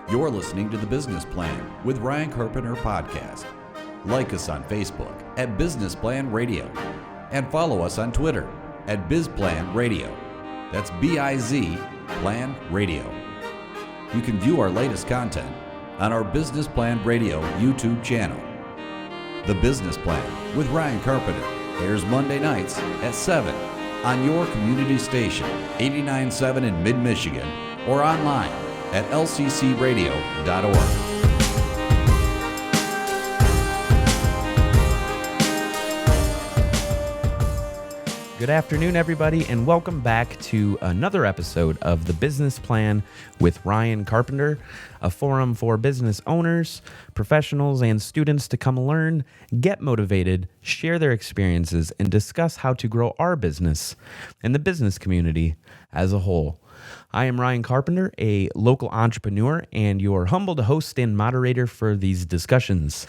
You're listening to The Business Plan with Ryan Carpenter podcast. Like us on Facebook at Business Plan Radio and follow us on Twitter at BizPlan Radio. That's B-I-Z Plan Radio. You can view our latest content on our Business Plan Radio YouTube channel. The Business Plan with Ryan Carpenter airs Monday nights at 7 on your community station, 89.7 in mid-Michigan, or online at lccradio.org. Good afternoon, everybody, and welcome back to another episode of The Business Plan with Ryan Carpenter, a forum for business owners, professionals, and students to come learn, get motivated, share their experiences, and discuss how to grow our business and the business community as a whole. I am Ryan Carpenter, a local entrepreneur, and your humbled host and moderator for these discussions.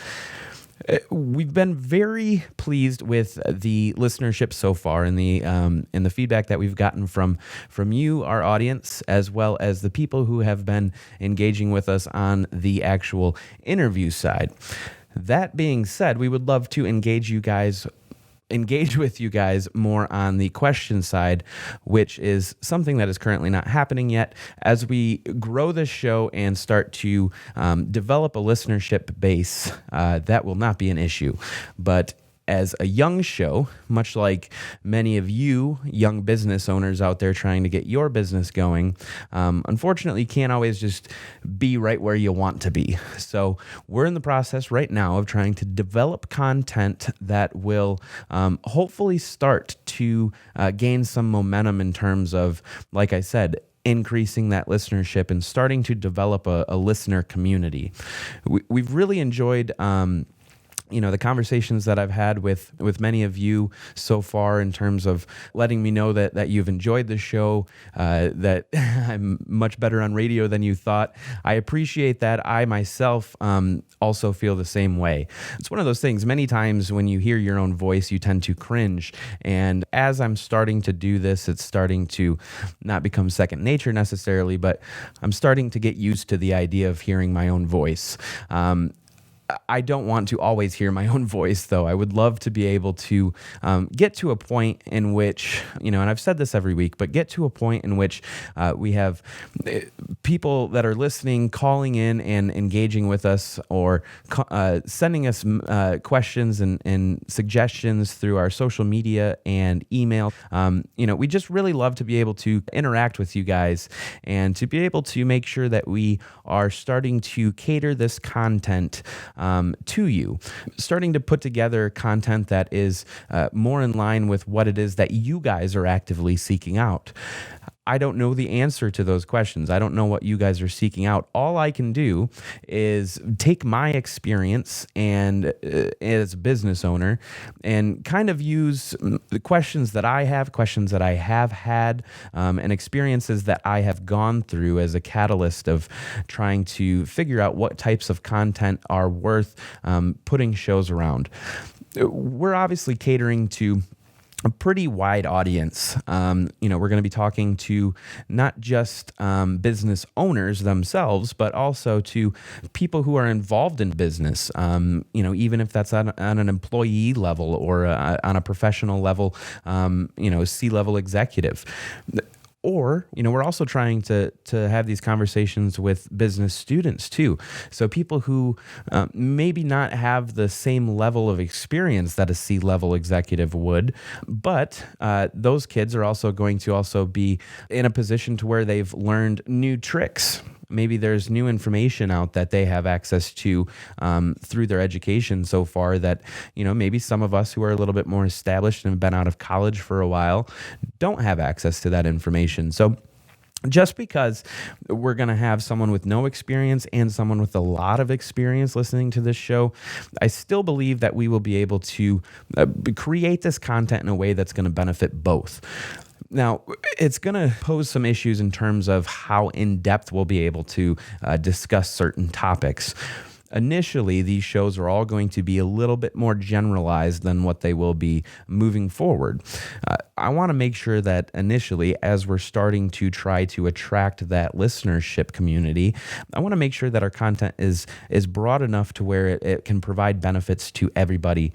We've been very pleased with the listenership so far and the feedback that we've gotten from you, our audience, as well as the people who have been engaging with us on the actual interview side. That being said, we would love to engage with you guys more on the question side, which is something that is currently not happening yet. As we grow this show and start to develop a listenership base, that will not be an issue. But as a young show, much like many of you young business owners out there trying to get your business going, unfortunately can't always just be right where you want to be. So we're in the process right now of trying to develop content that will hopefully start to gain some momentum in terms of, like I said, increasing that listenership and starting to develop a listener community. We've really enjoyed the conversations that I've had with many of you so far in terms of letting me know that you've enjoyed the show, that I'm much better on radio than you thought. I appreciate that. I myself also feel the same way. It's one of those things, many times when you hear your own voice, you tend to cringe. And as I'm starting to do this, it's starting to not become second nature necessarily, but I'm starting to get used to the idea of hearing my own voice. I don't want to always hear my own voice, though. I would love to be able to get to a point in which, and I've said this every week, but get to a point in which we have people that are listening, calling in and engaging with us, or sending us questions and suggestions through our social media and email. We just really love to be able to interact with you guys and to be able to make sure that we are starting to cater this content to you, starting to put together content that is more in line with what it is that you guys are actively seeking out. I don't know the answer to those questions. I don't know what you guys are seeking out. All I can do is take my experience and as a business owner and kind of use the questions that I have had, and experiences that I have gone through as a catalyst of trying to figure out what types of content are worth putting shows around. We're obviously catering to a pretty wide audience. We're going to be talking to not just business owners themselves, but also to people who are involved in business, even if that's on an employee level or on a professional level, C-level executive. Or, we're also trying to have these conversations with business students too. So people who maybe not have the same level of experience that a C-level executive would, but those kids are also going to also be in a position to where they've learned new tricks. Maybe there's new information out that they have access to through their education so far that, maybe some of us who are a little bit more established and have been out of college for a while don't have access to that information. So just because we're going to have someone with no experience and someone with a lot of experience listening to this show, I still believe that we will be able to create this content in a way that's going to benefit both. Now, it's going to pose some issues in terms of how in-depth we'll be able to discuss certain topics. Initially, these shows are all going to be a little bit more generalized than what they will be moving forward. I want to make sure that initially, as we're starting to try to attract that listenership community, I want to make sure that our content is broad enough to where it can provide benefits to everybody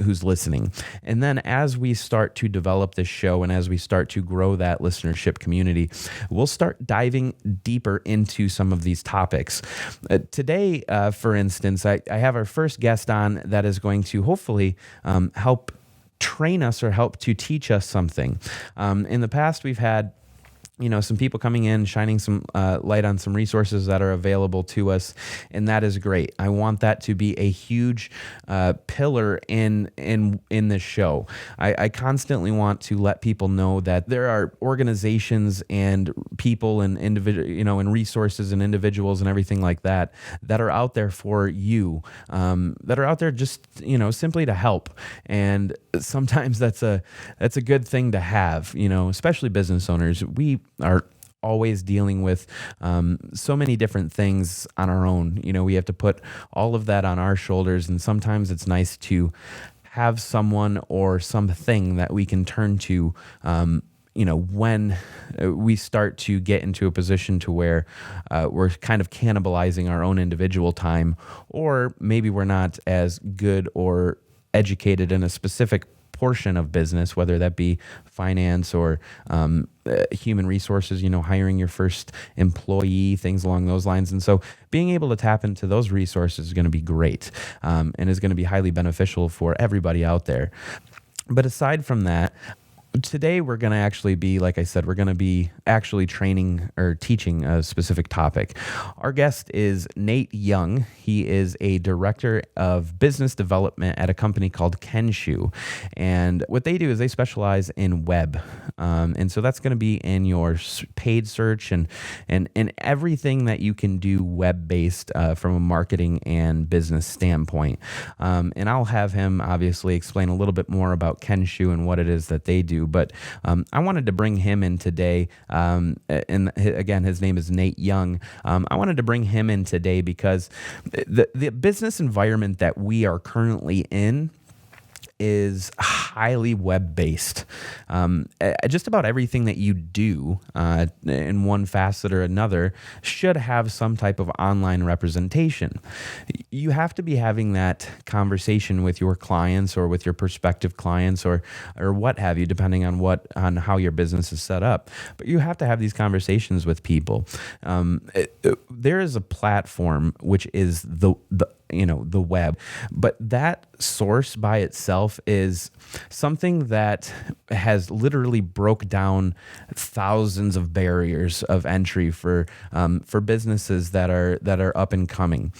who's listening. And then as we start to develop this show and as we start to grow that listenership community, we'll start diving deeper into some of these topics. Today, for instance, I have our first guest on that is going to hopefully help train us or help to teach us something. In the past, we've had some people coming in, shining some light on some resources that are available to us, and that is great. I want that to be a huge pillar in this show. I constantly want to let people know that there are organizations and people and individual, and resources and individuals and everything like that are out there for you, that are out there just simply to help. And sometimes that's a good thing to have. Especially business owners. We are always dealing with so many different things on our own. We have to put all of that on our shoulders, and sometimes it's nice to have someone or something that we can turn to when we start to get into a position to where we're kind of cannibalizing our own individual time, or maybe we're not as good or educated in a specific portion of business, whether that be finance or human resources, hiring your first employee, things along those lines. And so being able to tap into those resources is going to be great, and is going to be highly beneficial for everybody out there. But aside from that, today we're going to actually be, like I said, we're going to be actually training or teaching a specific topic. Our guest is Nate Young. He is a director of business development at a company called Kenshu. And what they do is they specialize in web. And so that's going to be in your paid search and everything that you can do web-based from a marketing and business standpoint. And I'll have him obviously explain a little bit more about Kenshu and what it is that they do. But I wanted to bring him in today. And again, his name is Nate Young. I wanted to bring him in today because the business environment that we are currently in is highly web-based. Just about everything that you do in one facet or another should have some type of online representation. You have to be having that conversation with your clients or with your prospective clients or what have you, depending on how your business is set up. But you have to have these conversations with people. There is a platform which is the web, but that source by itself is something that has literally broke down thousands of barriers of entry for businesses that are up and coming.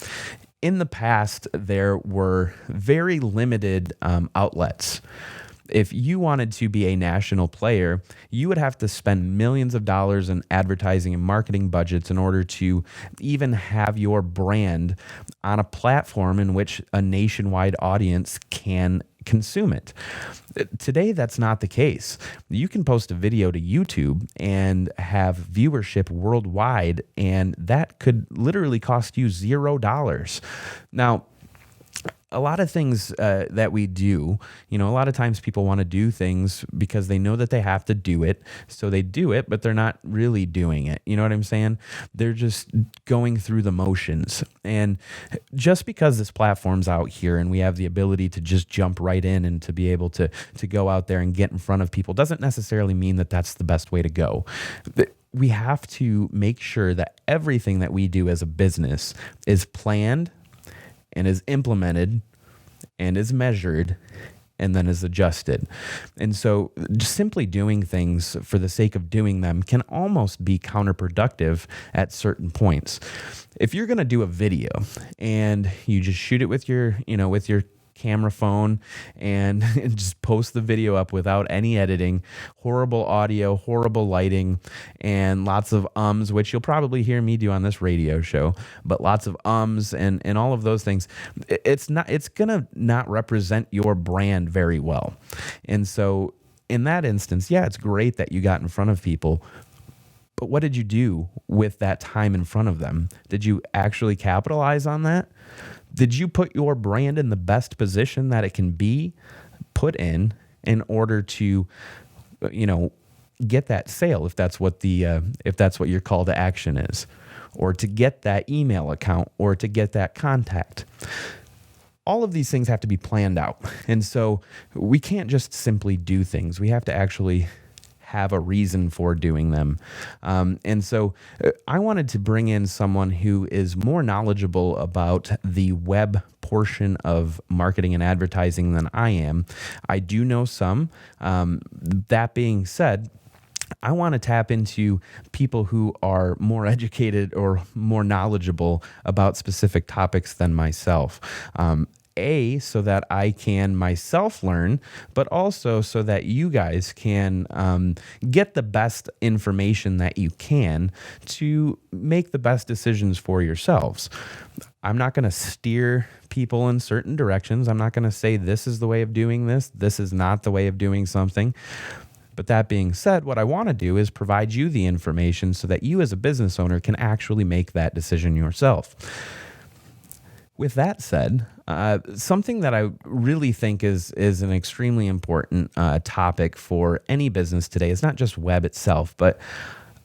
In the past, there were very limited outlets. If you wanted to be a national player, you would have to spend millions of dollars in advertising and marketing budgets in order to even have your brand on a platform in which a nationwide audience can consume it. Today, that's not the case. You can post a video to YouTube and have viewership worldwide, and that could literally cost you $0. Now, a lot of things that we do, a lot of times people want to do things because they know that they have to do it. So they do it, but they're not really doing it. You know what I'm saying? They're just going through the motions. And just because this platform's out here and we have the ability to just jump right in and to be able to go out there and get in front of people doesn't necessarily mean that that's the best way to go. We have to make sure that everything that we do as a business is planned and is implemented and is measured and then is adjusted. And so just simply doing things for the sake of doing them can almost be counterproductive at certain points. If you're going to do a video and you just shoot it with your camera phone and just post the video up without any editing, horrible audio, horrible lighting, and lots of ums, which you'll probably hear me do on this radio show, but lots of ums and all of those things, it's gonna not represent your brand very well. And so in that instance, yeah, it's great that you got in front of people, but what did you do with that time in front of them? Did you actually capitalize on that? Did you put your brand in the best position that it can be put in order to get that sale if that's what your call to action is, or to get that email account, or to get that contact. All of these things have to be planned out. And so we can't just simply do things. We have to actually have a reason for doing them. And so I wanted to bring in someone who is more knowledgeable about the web portion of marketing and advertising than I am. I do know some. That being said, I want to tap into people who are more educated or more knowledgeable about specific topics than myself. So that I can myself learn, but also so that you guys can get the best information that you can to make the best decisions for yourselves. I'm not going to steer people in certain directions. I'm not going to say this is the way of doing this. This is not the way of doing something. But that being said, what I want to do is provide you the information so that you as a business owner can actually make that decision yourself. With that said, something that I really think is an extremely important topic for any business today is not just web itself, but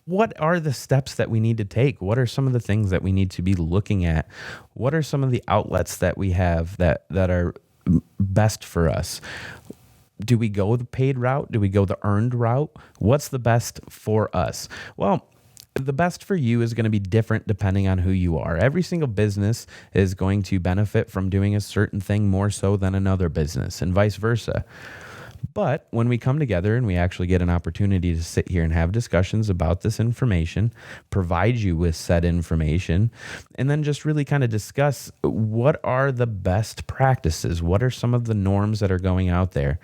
what are the steps that we need to take? What are some of the things that we need to be looking at? What are some of the outlets that we have that are best for us? Do we go the paid route? Do we go the earned route? What's the best for us? Well, the best for you is going to be different depending on who you are. Every single business is going to benefit from doing a certain thing more so than another business, and vice versa. But when we come together and we actually get an opportunity to sit here and have discussions about this information, provide you with said information, and then just really kind of discuss what are the best practices, what are some of the norms that are going out there.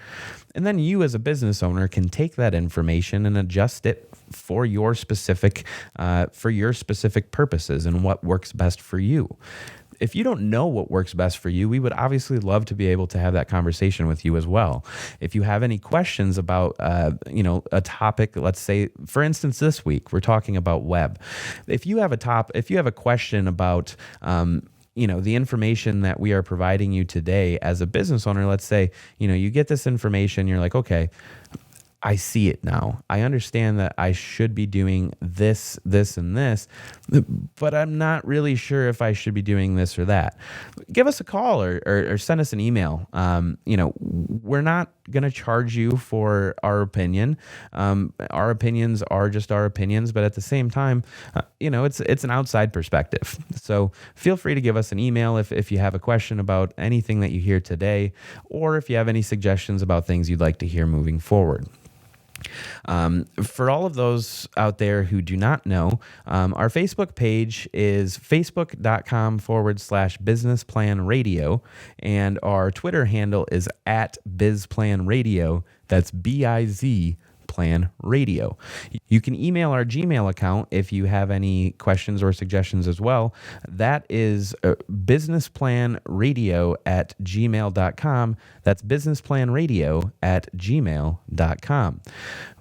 And then you as a business owner can take that information and adjust it for your specific purposes and what works best for you. If you don't know what works best for you, we would obviously love to be able to have that conversation with you as well. If you have any questions about, a topic, let's say, for instance, this week, we're talking about web. If you have a question about, the information that we are providing you today as a business owner, let's say, you get this information, you're like, okay, I see it now. I understand that I should be doing this, this, and this, but I'm not really sure if I should be doing this or that. Give us a call or send us an email. We're not going to charge you for our opinion. Our opinions are just our opinions, but at the same time, it's an outside perspective. So feel free to give us an email if you have a question about anything that you hear today, or if you have any suggestions about things you'd like to hear moving forward. For all of those out there who do not know, our Facebook page is facebook.com/businessplanradio, and our Twitter handle is @bizplanradio. That's BIZ Plan Radio. You can email our Gmail account if you have any questions or suggestions as well. That is businessplanradio@gmail.com. That's businessplanradio@gmail.com.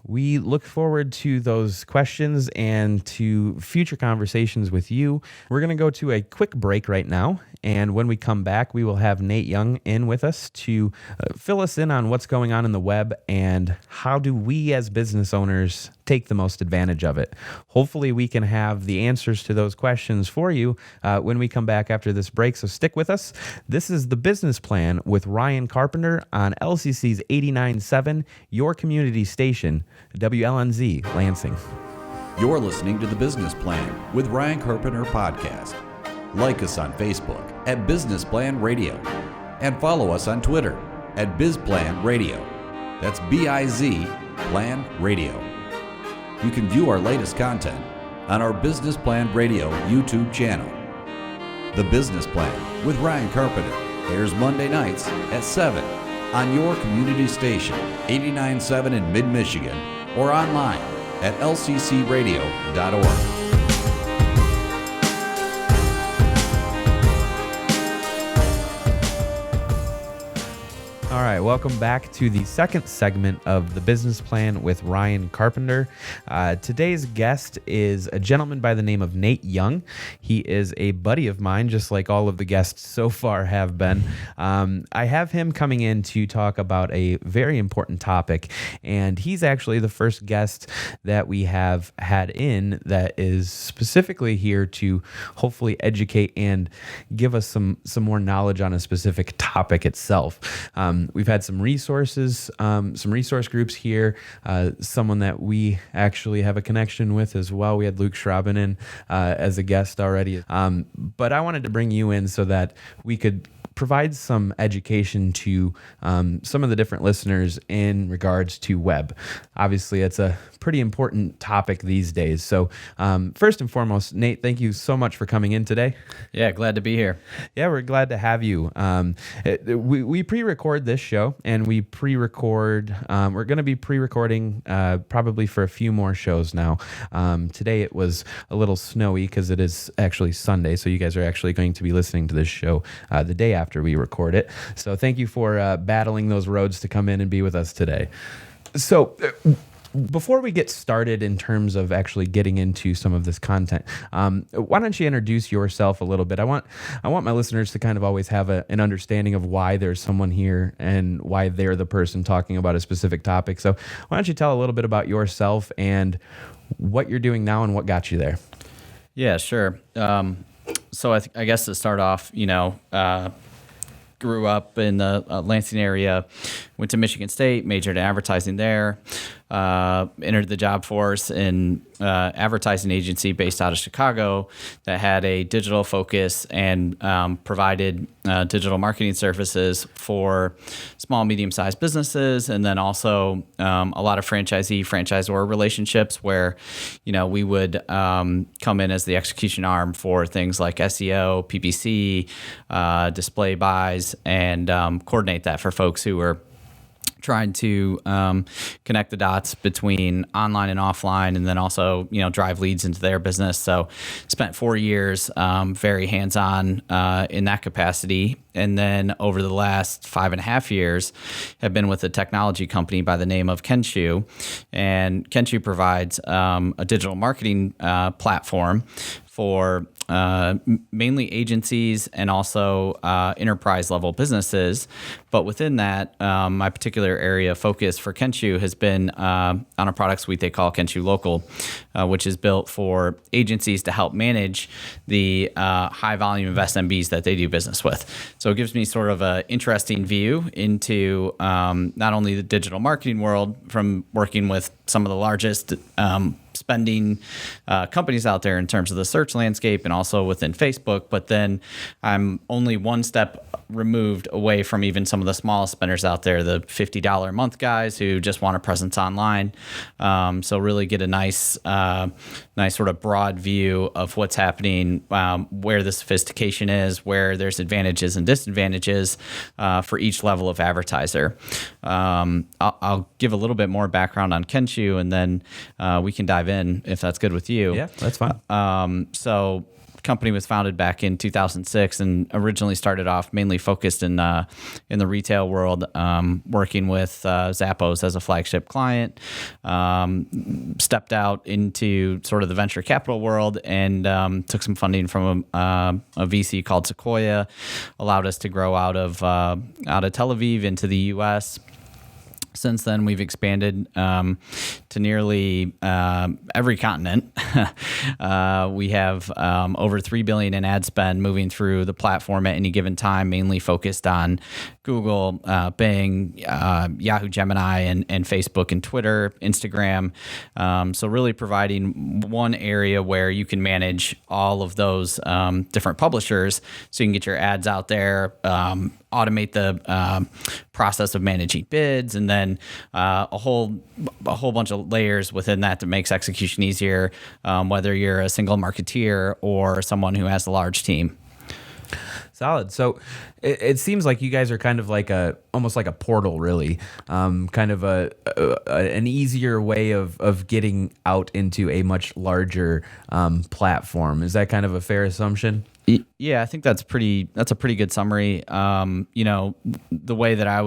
We look forward to those questions and to future conversations with you. We're going to go to a quick break right now, and when we come back, we will have Nate Young in with us to fill us in on what's going on in the web and how do we as business owners take the most advantage of it. Hopefully, we can have the answers to those questions for you when we come back after this break, so stick with us. This is The Business Plan with Ryan Carpenter on LCC's 89.7, your community station, WLNZ, Lansing. You're listening to The Business Plan with Ryan Carpenter podcast. Like us on Facebook at Business Plan Radio and follow us on Twitter at BizPlan Radio. That's BIZ Plan Radio. You can view our latest content on our Business Plan Radio YouTube channel. The Business Plan with Ryan Carpenter airs Monday nights at 7 on your community station, 89.7 in mid-Michigan, or online at lccradio.org. All right, right, welcome back to the second segment of the Business Plan with Ryan Carpenter. Today's guest is a gentleman by the name of Nate Young. He is a buddy of mine, just like all of the guests so far have been. I have him coming in to talk about a very important topic, and he's actually the first guest that we have had in that is specifically here to hopefully educate and give us some more knowledge on a specific topic itself. We've had some resources, some resource groups here, someone that we actually have a connection with as well. We had Luke Schraben in as a guest already. But I wanted to bring you in so that we could provide some education to some of the different listeners in regards to web. Obviously, it's a pretty important topic these days. So first and foremost, Nate, thank you so much for coming in today. Yeah, glad to be here. Yeah, we're glad to have you. We pre-record this show, and we're going to be pre-recording probably for a few more shows now. Today it was a little snowy because it is actually Sunday, so you guys are actually going to be listening to this show the day after we record it. So thank you for battling those roads to come in and be with us today. So before we get started in terms of actually getting into some of this content, why don't you introduce yourself a little bit? I want my listeners to kind of always have an understanding of why there's someone here and why they're the person talking about a specific topic. So why don't you tell a little bit about yourself and what you're doing now and what got you there? Yeah, sure. So I guess to start off, grew up in the Lansing area, went to Michigan State, majored in advertising there, entered the job force in advertising agency based out of Chicago that had a digital focus and provided digital marketing services for small, medium-sized businesses, and then also a lot of franchisor relationships where, we would come in as the execution arm for things like SEO, PPC, display buys, and coordinate that for folks who were trying to connect the dots between online and offline, and then also, drive leads into their business. So spent 4 years very hands-on in that capacity. And then over the last 5.5 years, have been with a technology company by the name of Kenshu. And Kenshu provides a digital marketing platform for mainly agencies and also enterprise level businesses. But within that, my particular area of focus for Kenshu has been on a product suite they call Kenshu Local, which is built for agencies to help manage the high volume of SMBs that they do business with. So it gives me sort of an interesting view into not only the digital marketing world from working with some of the largest spending companies out there in terms of the search landscape and also within Facebook, but then I'm only one step removed away from even some of the smallest spenders out there, the $50 a month guys who just want a presence online. So really get a nice sort of broad view of what's happening, where the sophistication is, where there's advantages and disadvantages for each level of advertiser. I'll give a little bit more background on Kenshu, and then we can dive in if that's good with you. Yeah, that's fine. So company was founded back in 2006 and originally started off mainly focused in the retail world, working with Zappos as a flagship client. Stepped out into sort of the venture capital world and took some funding from a VC called Sequoia, allowed us to grow out of Tel Aviv into the U.S. Since then, we've expanded to nearly every continent. We have over $3 billion in ad spend moving through the platform at any given time, mainly focused on Google, Bing, Yahoo Gemini, and Facebook and Twitter, Instagram. So really providing one area where you can manage all of those different publishers so you can get your ads out there, automate the process of managing bids, and then a whole bunch of layers within that makes execution easier, whether you're a single marketeer or someone who has a large team. Solid. So it seems like you guys are kind of like almost like a portal, really, kind of an easier way of getting out into a much larger platform. Is that kind of a fair assumption? Yeah, I think that's a pretty good summary. The way that I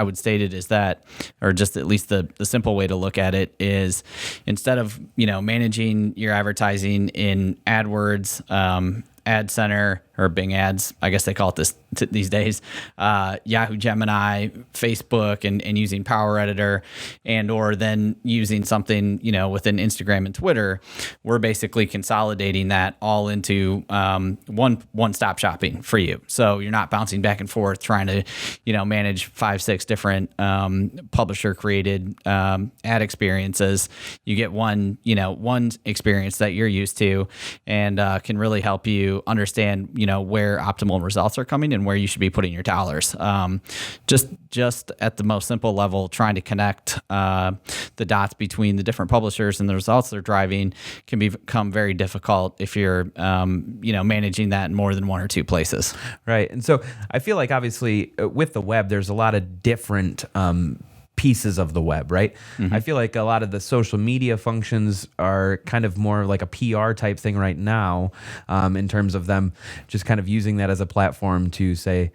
would state it is that, or just at least the simple way to look at it is, instead of managing your advertising in AdWords, Ad Center, or Bing Ads, I guess they call it this these days, Yahoo Gemini, Facebook, and using Power Editor, and or then using something within Instagram and Twitter, we're basically consolidating that all into one-stop shopping for you. So you're not bouncing back and forth trying to manage 5-6 different publisher-created ad experiences. You get one experience that you're used to, and can really help you understand where optimal results are coming and where you should be putting your dollars. Just at the most simple level, trying to connect the dots between the different publishers and the results they're driving can become very difficult if you're managing that in more than one or two places. Right. And so I feel like obviously with the web, there's a lot of different pieces of the web, right? Mm-hmm. I feel like a lot of the social media functions are kind of more like a PR type thing right now, in terms of them just kind of using that as a platform to say,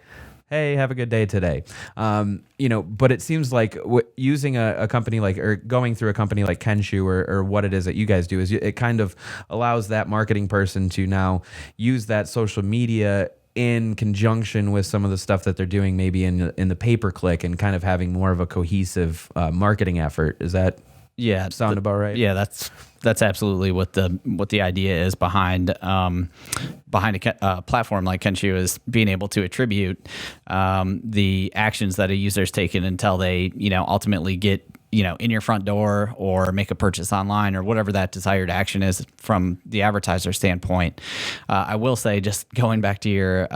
hey, have a good day today. But it seems like using a company like, or going through a company like Kenshu or what it is that you guys do, is it kind of allows that marketing person to now use that social media in conjunction with some of the stuff that they're doing maybe in the pay-per-click, and kind of having more of a cohesive marketing effort. Is that sound about right? Yeah, that's absolutely what the idea is behind a platform like Kenshu, is being able to attribute the actions that a user's taken until they ultimately get in your front door or make a purchase online, or whatever that desired action is from the advertiser standpoint. I will say, just going back to your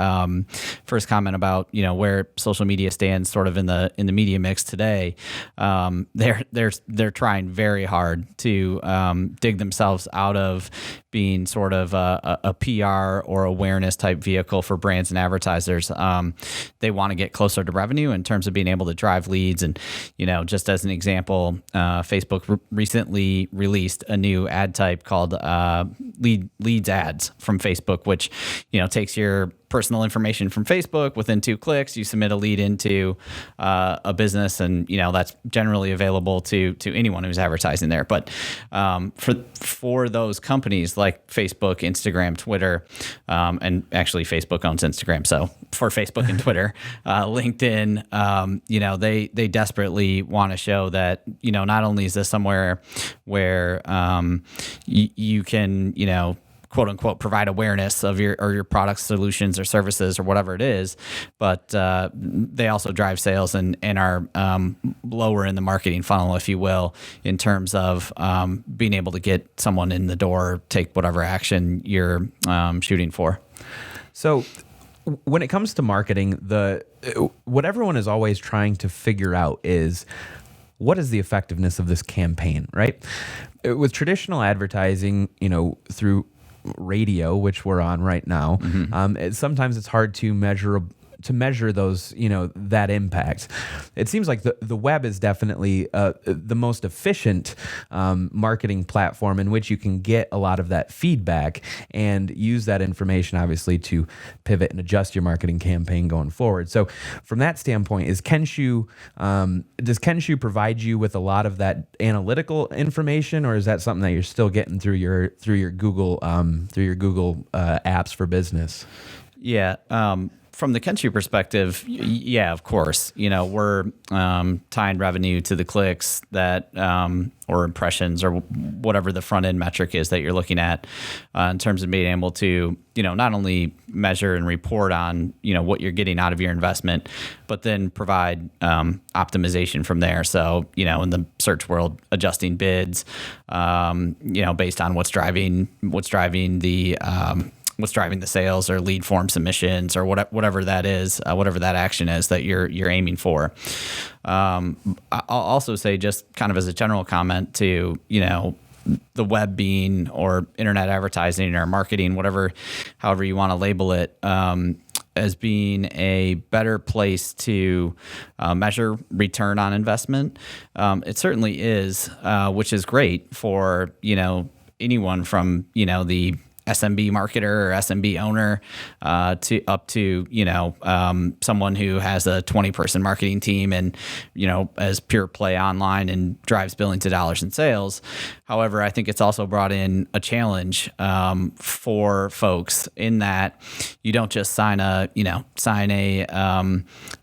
first comment about where social media stands sort of in the media mix today, they're trying very hard to dig themselves out of being sort of a PR or awareness type vehicle for brands and advertisers. They want to get closer to revenue in terms of being able to drive leads. And just as an example, Facebook recently released a new ad type called leads ads from Facebook, which takes your personal information from Facebook. Within 2 clicks, you submit a lead into a business, and that's generally available to anyone who's advertising there. But for those companies like Facebook, Instagram, Twitter, and actually Facebook owns Instagram, so for Facebook and Twitter, LinkedIn, they desperately want to show that not only is this somewhere where you can quote unquote provide awareness of your products, solutions, or services, or whatever it is, but they also drive sales and are lower in the marketing funnel, if you will, in terms of being able to get someone in the door, take whatever action you're shooting for. So when it comes to marketing, what everyone is always trying to figure out is, what is the effectiveness of this campaign, right? With traditional advertising, through radio, which we're on right now, mm-hmm. Sometimes it's hard to measure those, that impact. It seems like the web is definitely the most efficient marketing platform in which you can get a lot of that feedback and use that information, obviously, to pivot and adjust your marketing campaign going forward. So from that standpoint, does Kenshu provide you with a lot of that analytical information, or is that something that you're still getting through your Google apps for business? Yeah. From the Kenshu perspective, yeah, of course, we're tying revenue to the clicks that or impressions or whatever the front end metric is that you're looking at, in terms of being able to not only measure and report on what you're getting out of your investment, but then provide optimization from there. So in the search world, adjusting bids, based on what's driving the sales or lead form submissions or whatever that is, whatever that action is that you're aiming for. I'll also say, just kind of as a general comment to, the web being, or internet advertising or marketing, however you want to label it, as being a better place to measure return on investment. It certainly is, which is great for, anyone from, the SMB marketer or SMB owner to up to someone who has a 20-person marketing team and as pure play online and drives billions of dollars in sales. However, I think it's also brought in a challenge for folks in that you don't just sign a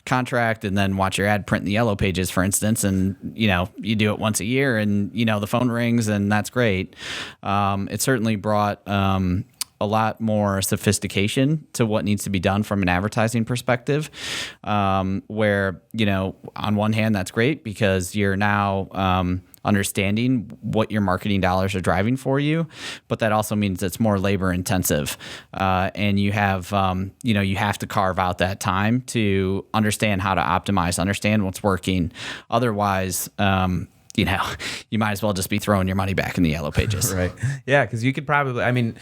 contract and then watch your ad print in the yellow pages, for instance, and you do it once a year and the phone rings and that's great. It certainly brought a lot more sophistication to what needs to be done from an advertising perspective, where, on one hand, that's great because you're now understanding what your marketing dollars are driving for you, but that also means it's more labor intensive. And you have, you have to carve out that time to understand how to optimize, understand what's working. Otherwise, you might as well just be throwing your money back in the yellow pages. Right. Yeah, because you could probably,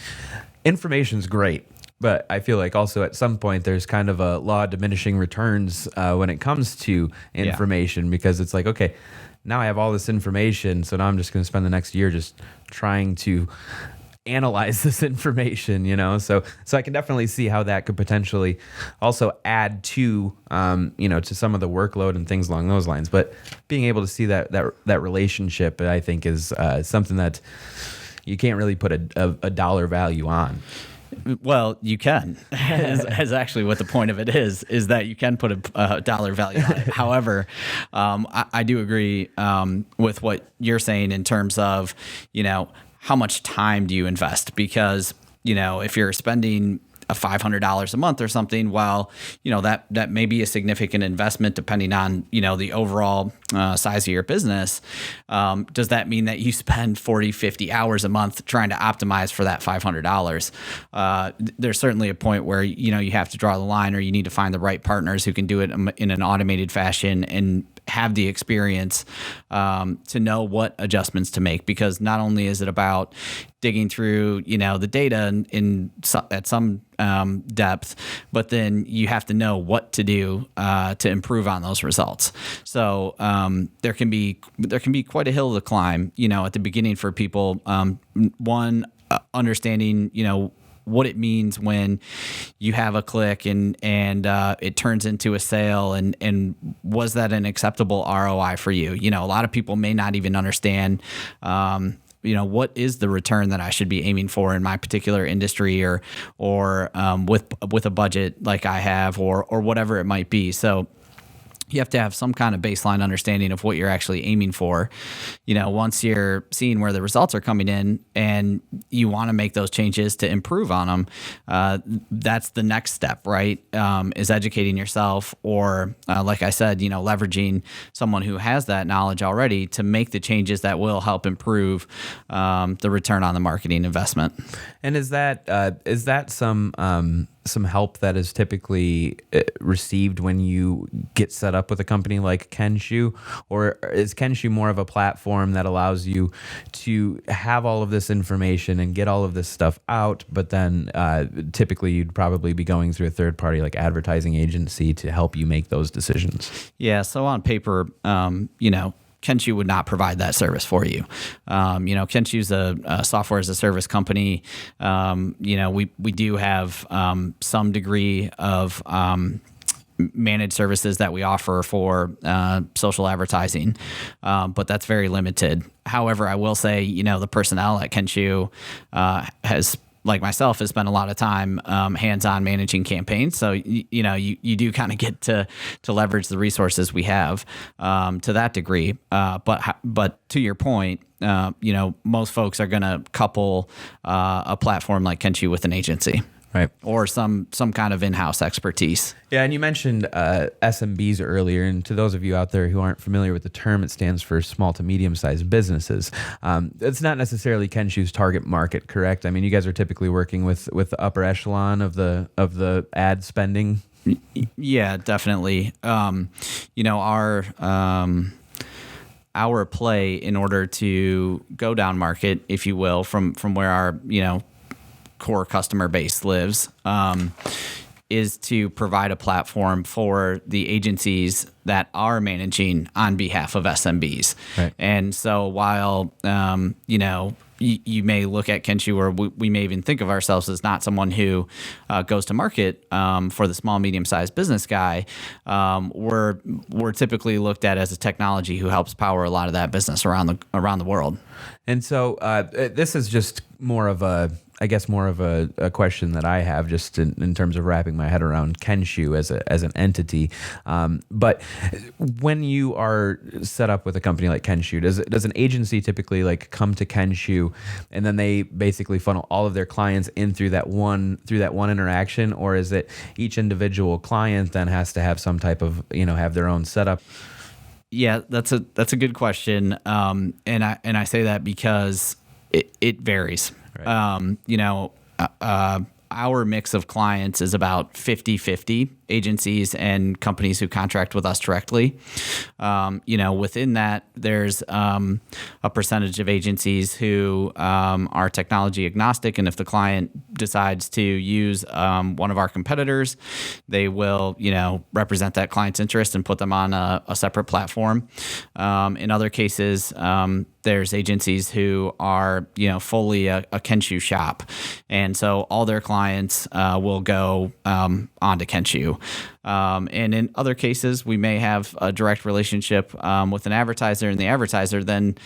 information's great, but I feel like also at some point there's kind of a law of diminishing returns when it comes to information, because it's like, okay, now I have all this information, so now I'm just going to spend the next year just trying to analyze this information, So I can definitely see how that could potentially also add to, to some of the workload and things along those lines. But being able to see that relationship, I think, is something that you can't really put a dollar value on. Well, you can, as actually what the point of it is that you can put a dollar value on it. However, I do agree with what you're saying in terms of, how much time do you invest? Because, if you're spending $500 a month or something, well, that may be a significant investment depending on, the overall size of your business. Does that mean that you spend 40, 50 hours a month trying to optimize for that $500? There's certainly a point where, you have to draw the line, or you need to find the right partners who can do it in an automated fashion and have the experience to know what adjustments to make, because not only is it about digging through, the data at some depth, but then you have to know what to do to improve on those results. So there can be quite a hill to climb, at the beginning for people. One, understanding, what it means when you have a click and it turns into a sale, and was that an acceptable ROI for you? A lot of people may not even understand, what is the return that I should be aiming for in my particular industry or with a budget like I have or whatever it might be. So you have to have some kind of baseline understanding of what you're actually aiming for. Once you're seeing where the results are coming in and you want to make those changes to improve on them, that's the next step, right? Is educating yourself or, like I said, leveraging someone who has that knowledge already to make the changes that will help improve the return on the marketing investment. And is that some help that is typically received when you get set up with a company like Kenshu? Or is Kenshu more of a platform that allows you to have all of this information and get all of this stuff out, but then typically you'd probably be going through a third party like advertising agency to help you make those decisions? Yeah, so on paper, Kenshu would not provide that service for you. Kenshu's a software as a service company. We do have some degree of managed services that we offer for social advertising, but that's very limited. However, I will say, the personnel at Kenshu has, like myself, has spent a lot of time hands-on managing campaigns. So, you do kind of get to leverage the resources we have to that degree. But to your point, most folks are going to couple a platform like Kenshu with an agency. Right. Or some kind of in-house expertise. Yeah, and you mentioned SMBs earlier, and to those of you out there who aren't familiar with the term, it stands for small to medium-sized businesses. It's not necessarily Kenshu's target market, correct? I mean, you guys are typically working with the upper echelon of the ad spending. Yeah, definitely. Our play in order to go down market, if you will, from where our core customer base lives, is to provide a platform for the agencies that are managing on behalf of SMBs. Right. And so while, you may look at Kenshu, or we may even think of ourselves as not someone who goes to market for the small, medium-sized business guy. We're typically looked at as a technology who helps power a lot of that business around the world. And so this is just more of a question that I have, just in terms of wrapping my head around Kenshu as an entity. But when you are set up with a company like Kenshu, does an agency typically like come to Kenshu and then they basically funnel all of their clients in through that one interaction, or is it each individual client then has to have some type of have their own setup? Yeah, that's a good question, and I say that because it varies. Right. Our mix of clients is about 50-50 agencies and companies who contract with us directly. Within that, there's a percentage of agencies who are technology agnostic, and if the client decides to use one of our competitors, they will, represent that client's interest and put them on a separate platform. In other cases, there's agencies who are, fully a Kenshu shop, and so all their clients will go onto Kenshu. And in other cases, we may have a direct relationship with an advertiser, and the advertiser then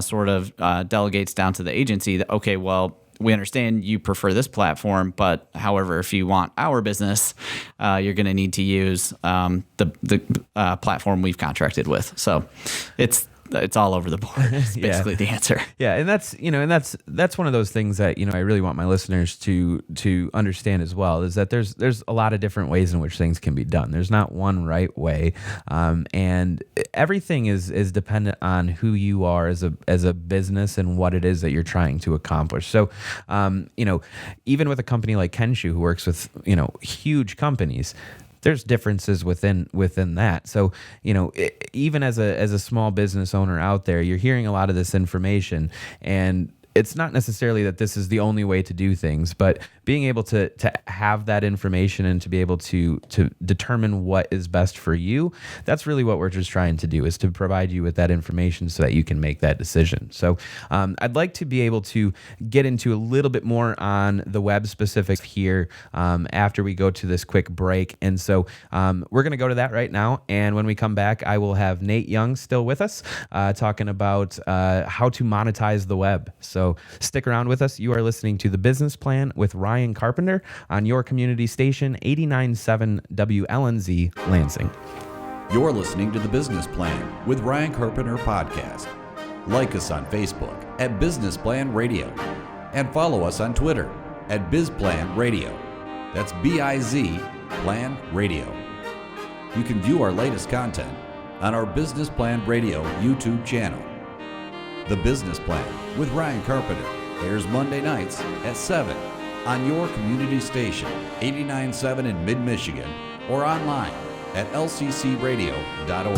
sort of delegates down to the agency that, okay, well, we understand you prefer this platform, but however, if you want our business, you're going to need to use the platform we've contracted with. So it's all over the board. Is basically the answer. Yeah, and that's one of those things that I really want my listeners to understand as well, is that there's a lot of different ways in which things can be done. There's not one right way, and everything is dependent on who you are as a business and what it is that you're trying to accomplish. So, even with a company like Kenshu, who works with huge companies, there's differences within that. So, even as a small business owner out there, you're hearing a lot of this information, and it's not necessarily that this is the only way to do things, but being able to have that information and to be able to determine what is best for you, that's really what we're just trying to do, is to provide you with that information so that you can make that decision. So I'd like to be able to get into a little bit more on the web specifics here after we go to this quick break. And so we're going to go to that right now. And when we come back, I will have Nate Young still with us talking about how to monetize the web. So stick around with us. You are listening to The Business Plan with Ryan Carpenter on your community station, 89.7 WLNZ Lansing. You're listening to The Business Plan with Ryan Carpenter podcast. Like us on Facebook at Business Plan Radio and follow us on Twitter at BizPlan Radio. That's B-I-Z Plan Radio. You can view our latest content on our Business Plan Radio YouTube channel. The Business Plan with Ryan Carpenter airs Monday nights at 7 on your community station, 89.7 in mid-Michigan, or online at lccradio.org.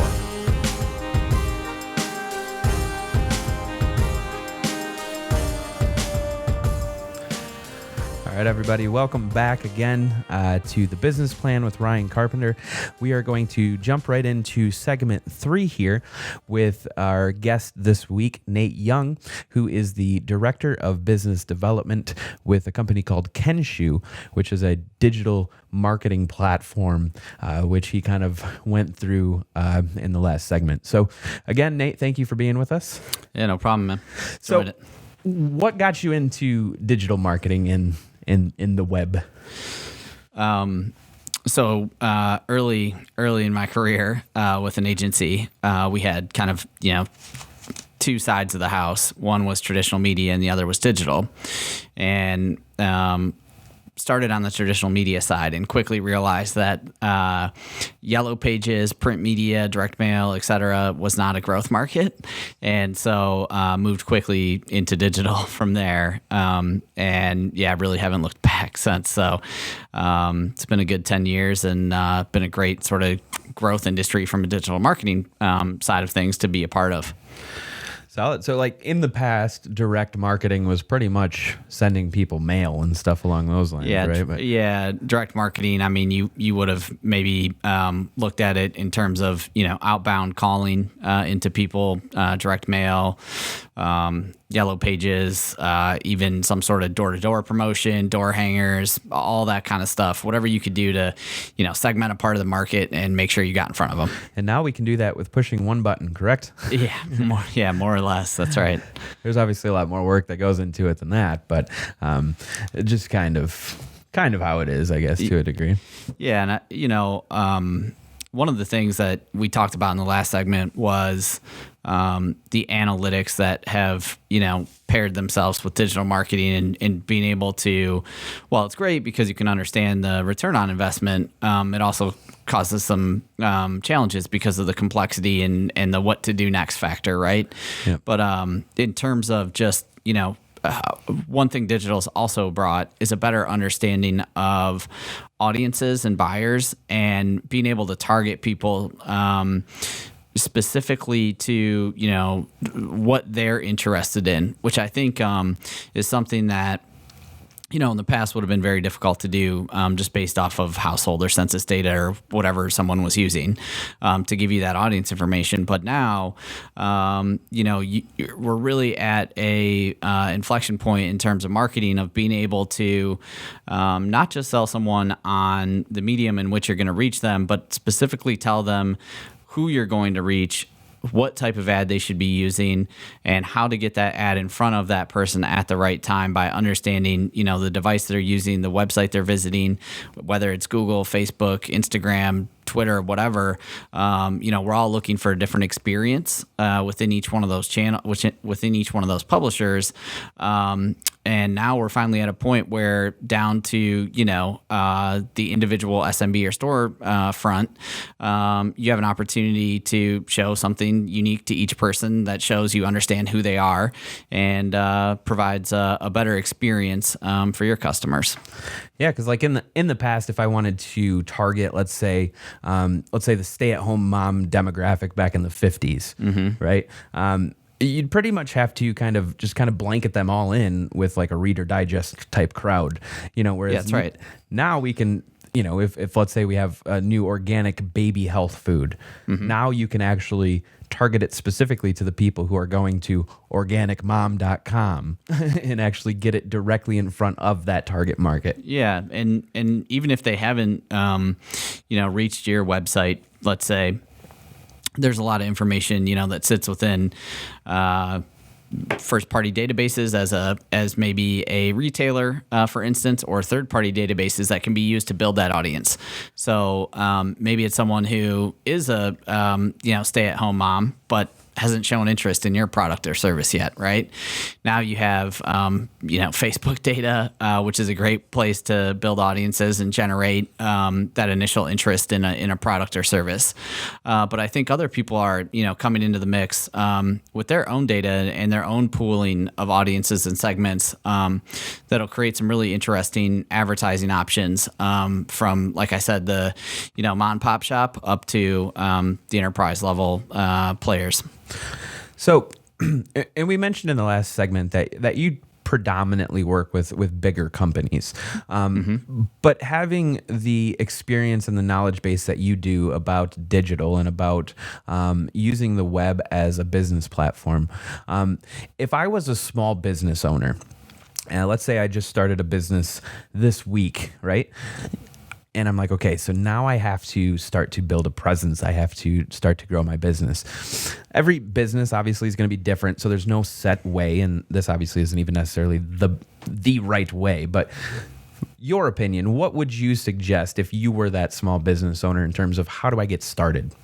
All right, everybody, welcome back again to The Business Plan with Ryan Carpenter. We are going to jump right into segment 3 here with our guest this week, Nate Young, who is the Director of Business Development with a company called Kenshu, which is a digital marketing platform, which he kind of went through in the last segment. So again, Nate, thank you for being with us. Yeah, no problem, man. So what got you into digital marketing in the web? So early in my career with an agency, we had kind of, two sides of the house. One was traditional media and the other was digital. And started on the traditional media side and quickly realized that yellow pages, print media, direct mail, et cetera, was not a growth market. And so moved quickly into digital from there. And yeah, really haven't looked back since. So it's been a good 10 years and been a great sort of growth industry from a digital marketing side of things to be a part of. Solid. So like in the past, direct marketing was pretty much sending people mail and stuff along those lines, right? But Yeah, direct marketing. I mean, you would have maybe looked at it in terms of, outbound calling into people, direct mail, yellow pages, even some sort of door-to-door promotion, door hangers, all that kind of stuff. Whatever you could do to, segment a part of the market and make sure you got in front of them. And now we can do that with pushing one button, correct? More or less. That's right. There's obviously a lot more work that goes into it than that, but it just kind of how it is, I guess, to a degree. Yeah, and one of the things that we talked about in the last segment was the analytics that have, paired themselves with digital marketing and being able to, well, it's great because you can understand the return on investment. It also causes some challenges because of the complexity and the what to do next factor, right? Yeah. But in terms of just, one thing digital's also brought is a better understanding of audiences and buyers and being able to target people specifically to, what they're interested in, which I think is something that, in the past would have been very difficult to do just based off of household or census data or whatever someone was using to give you that audience information. But now, we're really at a inflection point in terms of marketing of being able to not just sell someone on the medium in which you're going to reach them, but specifically tell them who you're going to reach, what type of ad they should be using, and how to get that ad in front of that person at the right time by understanding, the device they're using, the website they're visiting, whether it's Google, Facebook, Instagram, Twitter, whatever. We're all looking for a different experience within each one of those within each one of those publishers. And now we're finally at a point where down to, the individual SMB or store front, you have an opportunity to show something unique to each person that shows you understand who they are and provides a better experience for your customers. Yeah, because like in the past, if I wanted to target, let's say the stay-at-home mom demographic back in the 50s, right? You'd pretty much have to kind of blanket them all in with like a Reader Digest type crowd, whereas that's right. Now we can, if let's say we have a new organic baby health food, now you can actually target it specifically to the people who are going to organicmom.com and actually get it directly in front of that target market. Yeah, and even if they haven't, reached your website, let's say, there's a lot of information, that sits within first-party databases as maybe a retailer, for instance, or third-party databases that can be used to build that audience. So maybe it's someone who is a stay-at-home mom, but hasn't shown interest in your product or service yet, right? Now you have, Facebook data, which is a great place to build audiences and generate that initial interest in a product or service. But I think other people are, coming into the mix with their own data and their own pooling of audiences and segments that'll create some really interesting advertising options from, like I said, the, mom and pop shop up to the enterprise level players. So, and we mentioned in the last segment that you predominantly work with bigger companies, but having the experience and the knowledge base that you do about digital and about using the web as a business platform, if I was a small business owner, and let's say I just started a business this week, right? And I'm like, okay, so now I have to start to build a presence. I have to start to grow my business. Every business obviously is going to be different, so there's no set way, and this obviously isn't even necessarily the right way. But your opinion, what would you suggest if you were that small business owner in terms of how do I get started?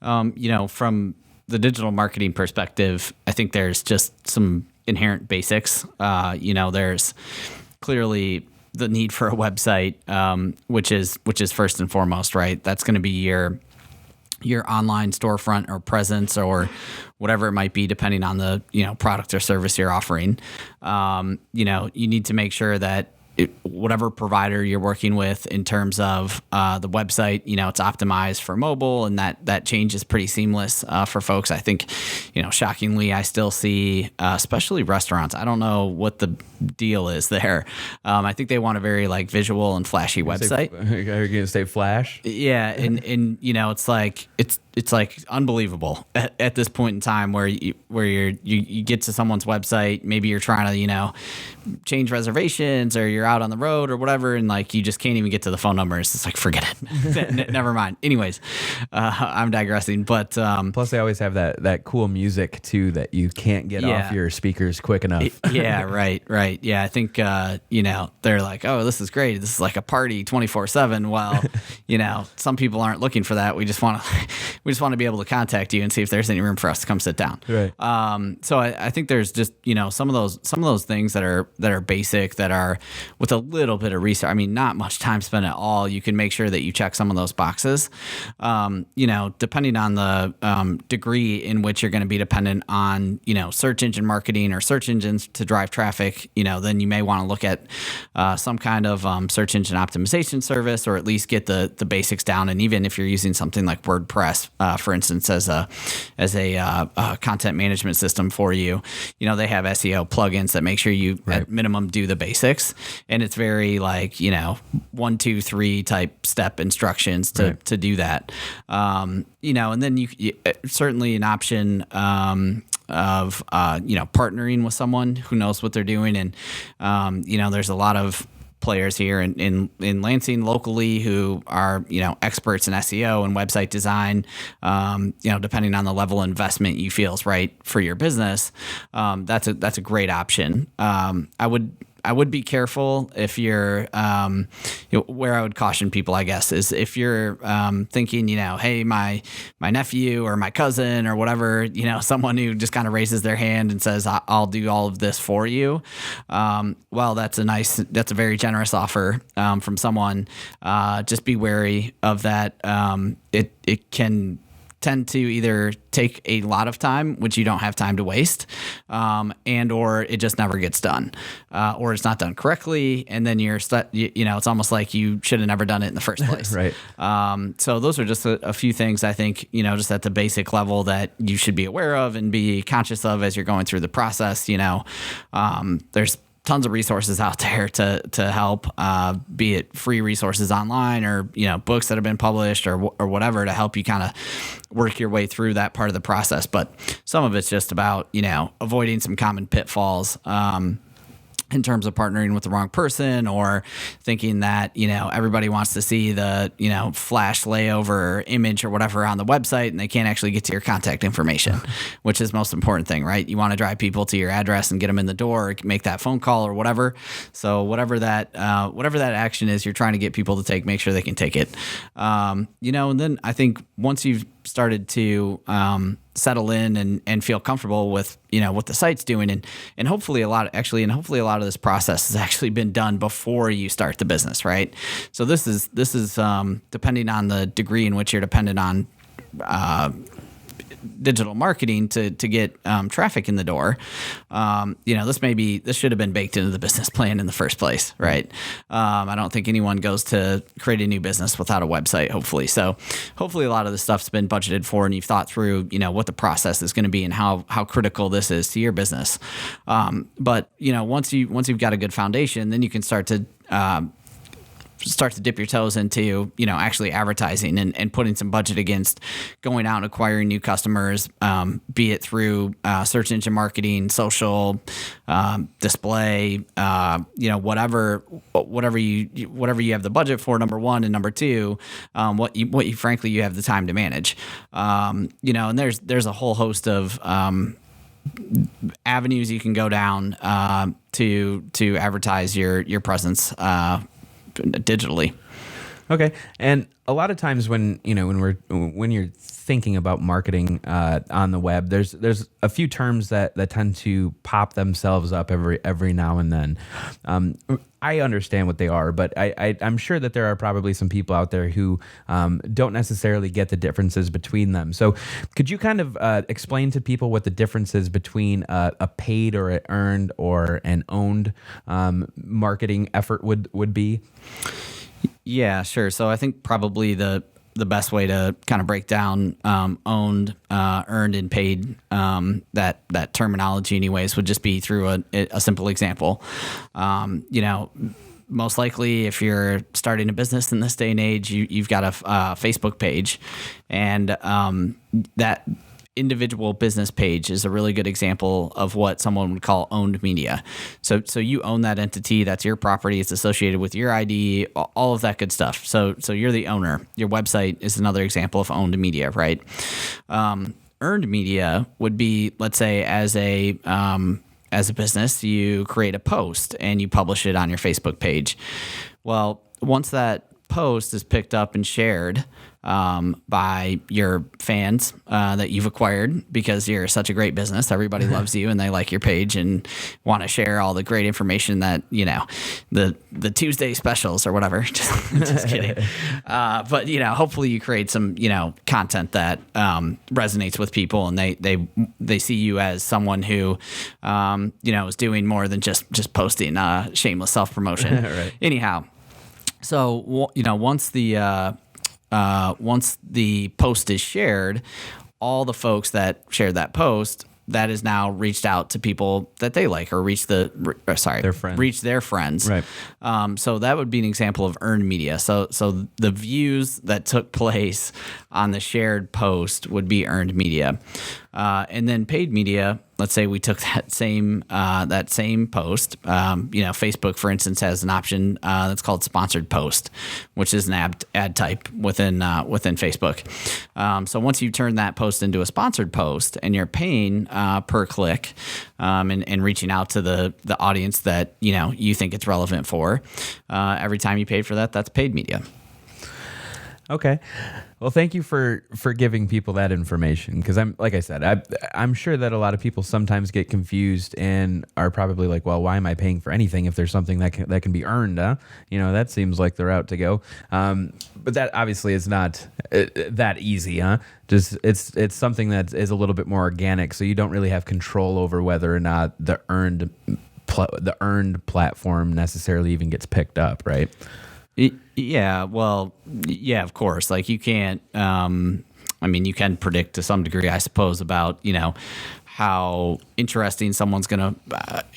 From the digital marketing perspective, I think there's just some inherent basics. There's clearly the need for a website, which is first and foremost, right? That's going to be your online storefront or presence or whatever it might be, depending on the product or service you're offering. You need to make sure that whatever provider you're working with in terms of the website, it's optimized for mobile, and that change is pretty seamless for folks. I think, shockingly, I still see, especially restaurants, I don't know what the deal is there. I think they want a very like visual and flashy website. Are you going to say flash? Yeah, and it's like unbelievable at this point in time where you get to someone's website, maybe you're trying to change reservations, or you're out on the road or whatever, and like you just can't even get to the phone number. It's just like, forget it. Never mind. Anyways, I'm digressing, but plus they always have that cool music too that you can't get off your speakers quick enough. Yeah, right. Yeah, I think they're like, oh, this is great. This is like a party 24/7. Well, some people aren't looking for that. We just want to be able to contact you and see if there's any room for us to come sit down. Right. So I think there's just some of those things that are basic, that are with a little bit of research. I mean, not much time spent at all. You can make sure that you check some of those boxes. Depending on the degree in which you're going to be dependent on search engine marketing or search engines to drive traffic, then you may want to look at some kind of search engine optimization service, or at least get the basics down. And even if you're using something like WordPress, for instance, as a content management system for you, they have SEO plugins that make sure you at minimum do the basics, and it's very like 1, 2, 3 type step instructions to do that. And then you certainly an option of partnering with someone who knows what they're doing, and there's a lot of players here in Lansing locally who are experts in SEO and website design. Depending on the level of investment you feel is right for your business, that's a great option. I would be careful if you're, where I would caution people, I guess, is if you're thinking, hey, my nephew or my cousin or whatever, someone who just kind of raises their hand and says, I'll do all of this for you. Well, that's a very generous offer from someone. Just be wary of that. It can tend to either take a lot of time, which you don't have time to waste, and or it just never gets done, or it's not done correctly, and then it's almost like you should have never done it in the first place. Right. So those are just a few things I think, just at the basic level that you should be aware of and be conscious of as you're going through the process. There's tons of resources out there to help, be it free resources online or books that have been published or whatever, to help you kind of work your way through that part of the process. But some of it's just about avoiding some common pitfalls in terms of partnering with the wrong person, or thinking that, everybody wants to see the, flash layover image or whatever on the website, and they can't actually get to your contact information, which is the most important thing, right? You want to drive people to your address and get them in the door, or make that phone call or whatever. So whatever that action is you're trying to get people to take, make sure they can take it. And then I think once you've started to settle in and feel comfortable with what the site's doing, and hopefully a lot of this process has actually been done before you start the business, right? So this is depending on the degree in which you're dependent on digital marketing to get traffic in the door. This should have been baked into the business plan in the first place, right? I don't think anyone goes to create a new business without a website, hopefully. So hopefully a lot of the stuff's been budgeted for, and you've thought through, what the process is going to be and how critical this is to your business. But once you've got a good foundation, then you can start to dip your toes into, actually advertising and putting some budget against going out and acquiring new customers, be it through search engine marketing, social, display, whatever you have the budget for, number one, and number two, what you frankly you have the time to manage. And there's a whole host of avenues you can go down to advertise your presence digitally. Okay. And a lot of times when you're thinking about marketing on the web, there's a few terms that tend to pop themselves up every now and then. I understand what they are, but I'm sure that there are probably some people out there who don't necessarily get the differences between them. So could you kind of explain to people what the difference is between a paid or an earned or an owned marketing effort would be? Yeah, sure. So I think probably the best way to kind of break down owned, earned, and paid, that terminology anyways, would just be through a simple example. Most likely if you're starting a business in this day and age, you've got a Facebook page, and that individual business page is a really good example of what someone would call owned media. So you own that entity. That's your property. It's associated with your ID, all of that good stuff. So you're the owner. Your website is another example of owned media, right? Earned media would be, let's say, as a business, you create a post and you publish it on your Facebook page. Well, once that post is picked up and shared by your fans that you've acquired because you're such a great business. Everybody loves you and they like your page and want to share all the great information that, the Tuesday specials or whatever. Just kidding. But, hopefully you create some, content that resonates with people, and they see you as someone who, is doing more than just posting shameless self-promotion. Right. Anyhow. So, once the post is shared, all the folks that shared that post, that is now reached out to people that they like, or reach their friends. Right. So that would be an example of earned media. So the views that took place on the shared post would be earned media. And then paid media, let's say we took that same post. Facebook, for instance, has an option that's called sponsored post, which is an ad type within Facebook. So once you turn that post into a sponsored post and you're paying per click and reaching out to the audience that you think it's relevant for, every time you paid for that, that's paid media. Okay. Well, thank you for giving people that information, because I'm sure that a lot of people sometimes get confused and are probably like, well, why am I paying for anything if there's something that can be earned? That seems like the route to go. But that obviously is not that easy, huh? Just it's something that is a little bit more organic, so you don't really have control over whether or not the earned platform necessarily even gets picked up, right? Yeah, well, yeah, of course. Like you can't, you can predict to some degree, I suppose, about, how interesting someone's going to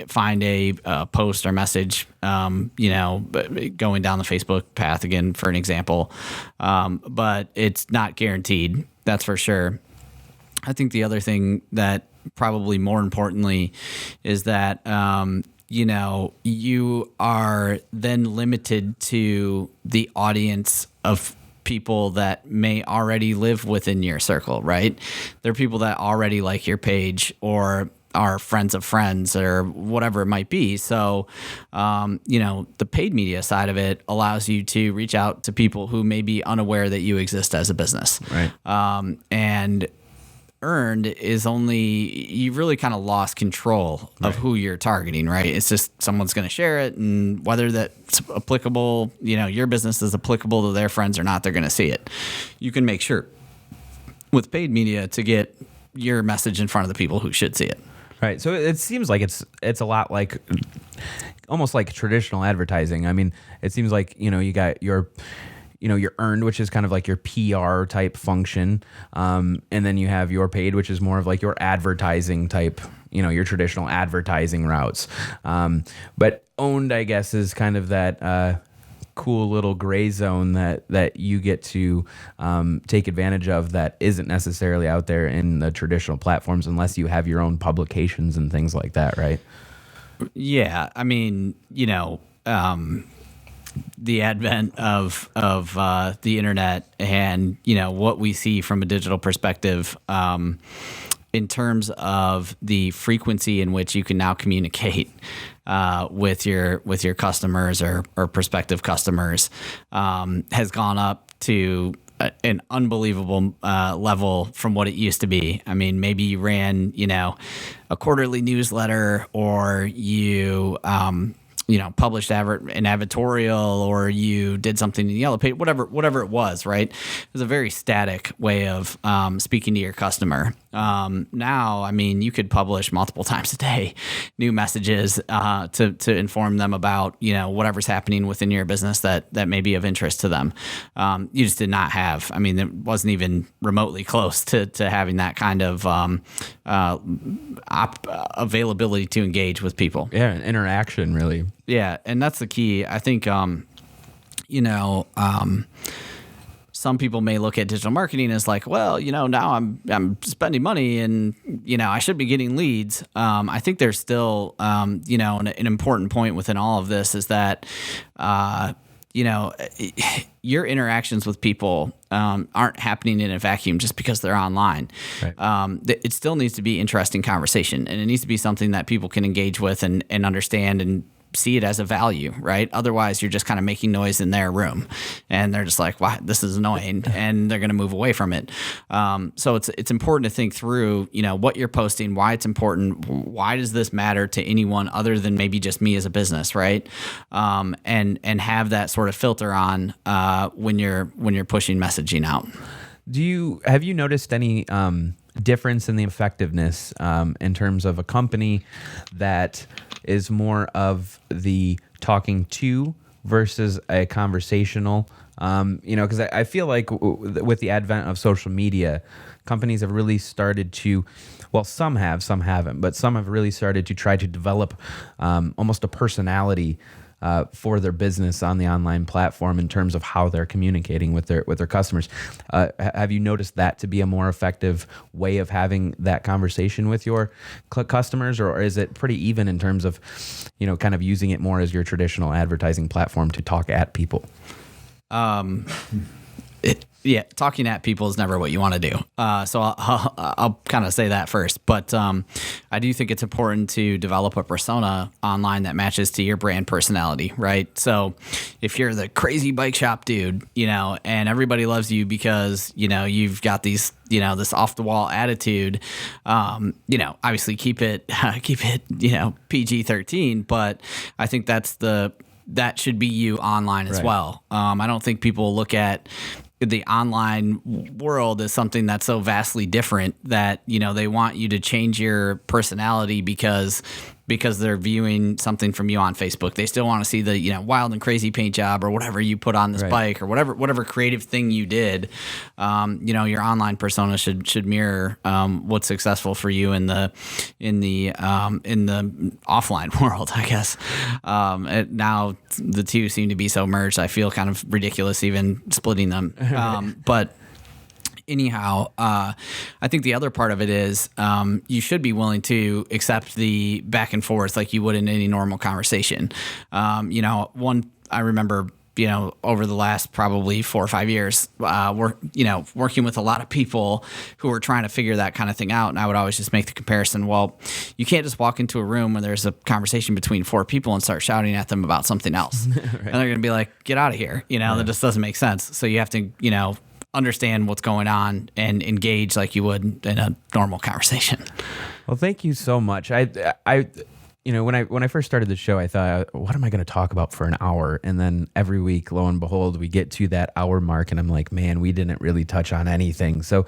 find a post or message, going down the Facebook path, again, for an example. But it's not guaranteed, that's for sure. I think the other thing that probably more importantly is that, you are then limited to the audience of people that may already live within your circle, right? They're people that already like your page or are friends of friends or whatever it might be. So, the paid media side of it allows you to reach out to people who may be unaware that you exist as a business. Right. And earned is only, you really kind of lost control of who you're targeting, right? It's just someone's going to share it, and whether that's applicable, your business is applicable to their friends or not, they're going to see it. You can make sure with paid media to get your message in front of the people who should see it. Right. So it seems like it's a lot like almost like traditional advertising. I mean, it seems like, you got your earned, which is kind of like your PR type function. And then you have your paid, which is more of like your advertising type, your traditional advertising routes. But owned, I guess, is kind of that cool little gray zone that you get to take advantage of that isn't necessarily out there in the traditional platforms unless you have your own publications and things like that, right? Yeah. I mean, the advent of the internet and what we see from a digital perspective, in terms of the frequency in which you can now communicate with your customers or prospective customers has gone up to an unbelievable level from what it used to be. I mean, maybe you ran, a quarterly newsletter, or you published an advertorial, or you did something in the Yellow Page, whatever it was, right? It was a very static way of speaking to your customer. Now, I mean, you could publish multiple times a day new messages to inform them about, whatever's happening within your business that may be of interest to them. You just did not have. I mean, it wasn't even remotely close to having that kind of availability to engage with people. Yeah, interaction, really. Yeah, and that's the key. I think, some people may look at digital marketing as like, well, now I'm spending money and, I should be getting leads. I think there's still, an important point within all of this is that, your interactions with people aren't happening in a vacuum just because they're online. Right. It still needs to be interesting conversation, and it needs to be something that people can engage with and understand and see it as a value, right? Otherwise, you're just kind of making noise in their room, and they're just like, "Wow, this is annoying," and they're going to move away from it. So it's important to think through, what you're posting, why it's important, why does this matter to anyone other than maybe just me as a business, right? And have that sort of filter on when you're pushing messaging out. Have you noticed any difference in the effectiveness in terms of a company that is more of the talking to versus a conversational? Because I feel like with the advent of social media, companies have really started to, well, some have, some haven't, but some have really started to try to develop almost a personality for their business on the online platform in terms of how they're communicating with their customers. Have you noticed that to be a more effective way of having that conversation with your customers, or is it pretty even in terms of, kind of using it more as your traditional advertising platform to talk at people? Yeah, talking at people is never what you want to do. So I'll kind of say that first. But I do think it's important to develop a persona online that matches to your brand personality, right? So if you're the crazy bike shop dude, and everybody loves you because, you've got these, this off the wall attitude, obviously keep it, PG-13. But I think that should be you online as well. I don't think people look at the online world is something that's so vastly different that, they want you to change your personality because they're viewing something from you on Facebook. They still want to see the, wild and crazy paint job or whatever you put on this bike or whatever creative thing you did. Your online persona should mirror what's successful for you in the offline world, I guess. Now the two seem to be so merged. I feel kind of ridiculous even splitting them. But anyhow, I think the other part of it is you should be willing to accept the back and forth like you would in any normal conversation. I remember, over the last probably 4 or 5 years, working with a lot of people who were trying to figure that kind of thing out. And I would always just make the comparison, well, you can't just walk into a room when there's a conversation between 4 people and start shouting at them about something else. Right. And they're going to be like, get out of here. That just doesn't make sense. So you have to, understand what's going on and engage like you would in a normal conversation. Well, thank you so much. When I first started the show, I thought, what am I going to talk about for an hour? And then every week, lo and behold, we get to that hour mark and I'm like, man, we didn't really touch on anything. So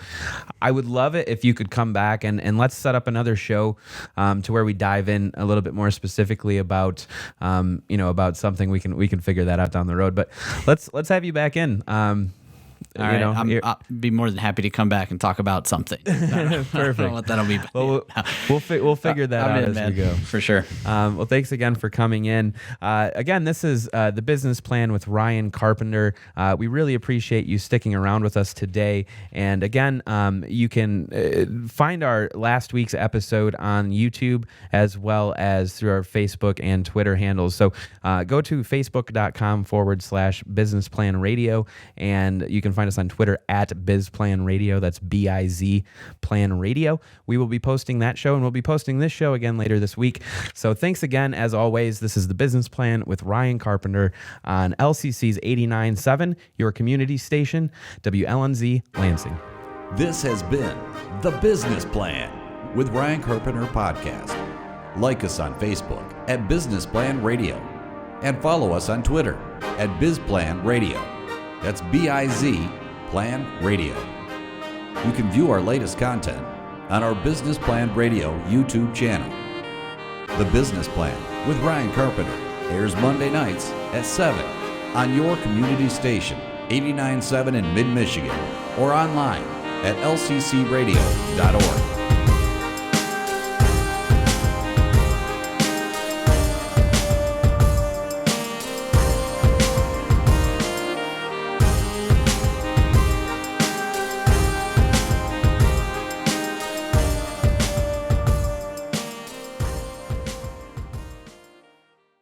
I would love it if you could come back and let's set up another show to where we dive in a little bit more specifically about, about something. We can figure that out down the road, but let's have you back in. All right, I'll be more than happy to come back and talk about something. Perfect. I don't know what that'll be. Well, we'll figure that out as we go. For sure. Well, thanks again for coming in. Again, this is The Business Plan with Ryan Carpenter. We really appreciate you sticking around with us today. And again, you can find our last week's episode on YouTube as well as through our Facebook and Twitter handles. So go to facebook.com/businessplanradio and you can find find us on Twitter at BizPlanRadio. That's B-I-Z Plan Radio. We will be posting that show, and we'll be posting this show again later this week. So thanks again, as always. This is The Business Plan with Ryan Carpenter on LCC's 89.7, your community station, WLNZ Lansing. This has been The Business Plan with Ryan Carpenter Podcast. Like us on Facebook at Business Plan Radio and follow us on Twitter at BizPlan Radio. That's B-I-Z Plan Radio. You can view our latest content on our Business Plan Radio YouTube channel. The Business Plan with Ryan Carpenter airs Monday nights at 7 on your community station, 89.7 in mid-Michigan, or online at lccradio.org.